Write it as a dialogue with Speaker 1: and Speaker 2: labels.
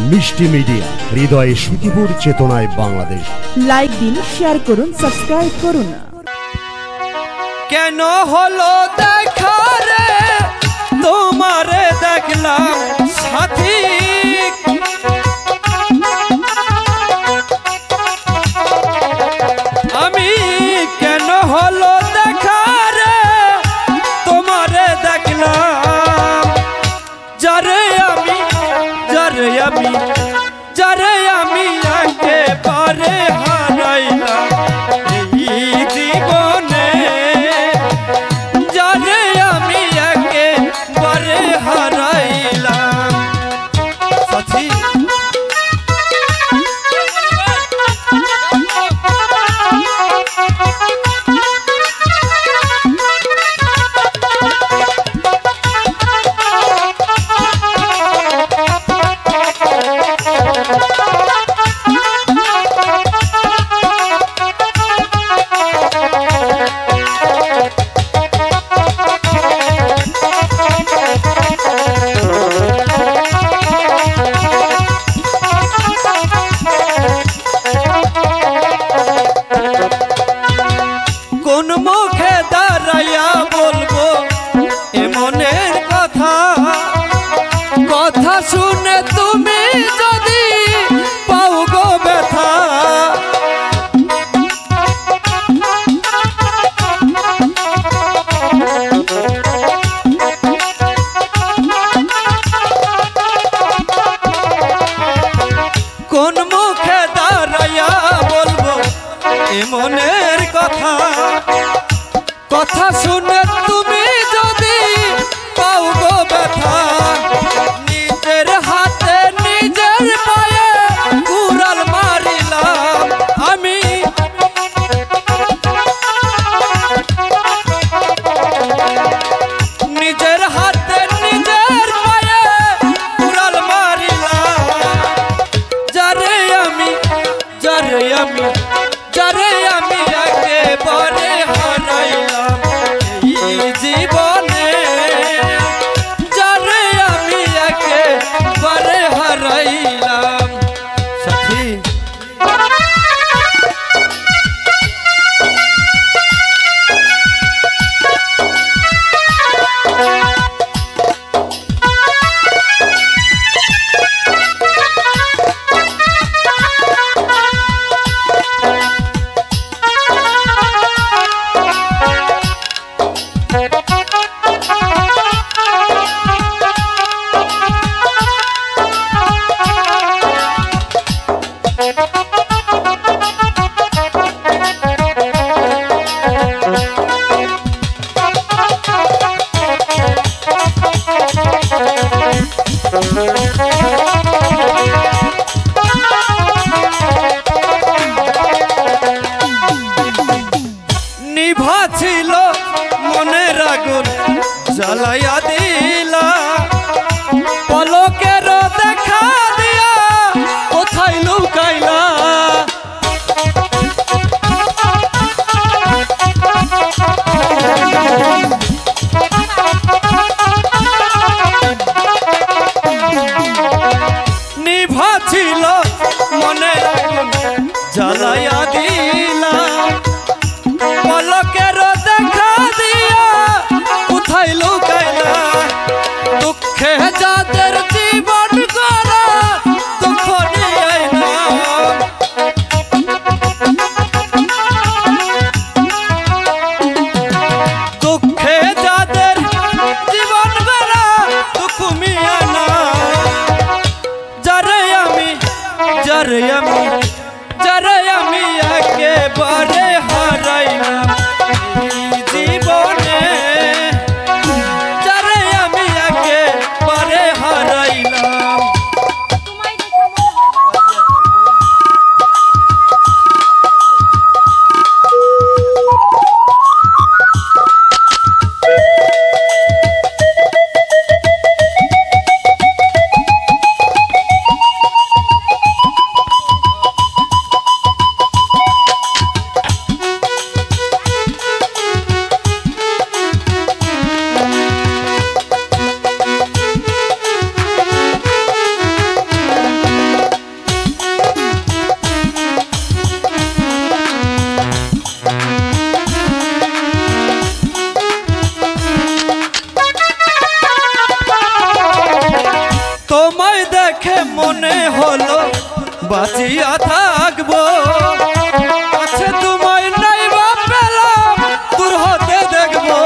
Speaker 1: মিষ্টি মিডিয়া, হৃদয়ে সুখীপুর, চেতনায় বাংলাদেশ।
Speaker 2: লাইক দিন, শেয়ার করুন, সাবস্ক্রাইব করুন।
Speaker 3: কেন হলো দেখা রে তোমারে দেখলাম সাথী, আমি কেন হলো দেখা রে তোমারে দেখলাম, যারে আমি একেবারে হারাইলাম এই জীবনে, যারে আমি একেবারে হারাইলাম সাথী। কোন মুখে দাঁড়াইয়া বলবো এমনের কথা, কথা শুনে তুমি যদি পাও গো ব্যথা, কোন মুখে দাঁড়াইয়া বলবো এমনের কথা, কথা শুনে তুমি যদি পাও গো ব্যথা, নিজের হাতে নিজের পায়ে কুড়াল মারিলাম আমি, নিজের হাতে নিজের পায়ে কুড়াল মারিলাম, যারে আমি একেবারে হারাইলাম এই জীবনে, যারে আমি একেবারে হারাইলাম সাথী। নিভা ছিল মনের আগুন জ্বালাইয়া দিলা, পলকের দেখা দিয়া কোথায় লুকাইলা, নিভা ছিল মনের আগুন জ্বালাইয়া দিলা, পলকের দেখা দিয়া কোথায় লুকাইলা, দুঃখে যাদের জীবন গড়া দুঃখ নিয়ে না, দুঃখে যাদের জীবন গড়া দুঃখ মিয়া না, যারে আমি একেবারে হারাইলাম এই জীবনে, যারে আমি একেবারে হারাইলাম। দেখে মনে হলো বাঁচিয়া থাকবো, আছে তোমায় নাই বা পেলাম দূর হতে দেখবো।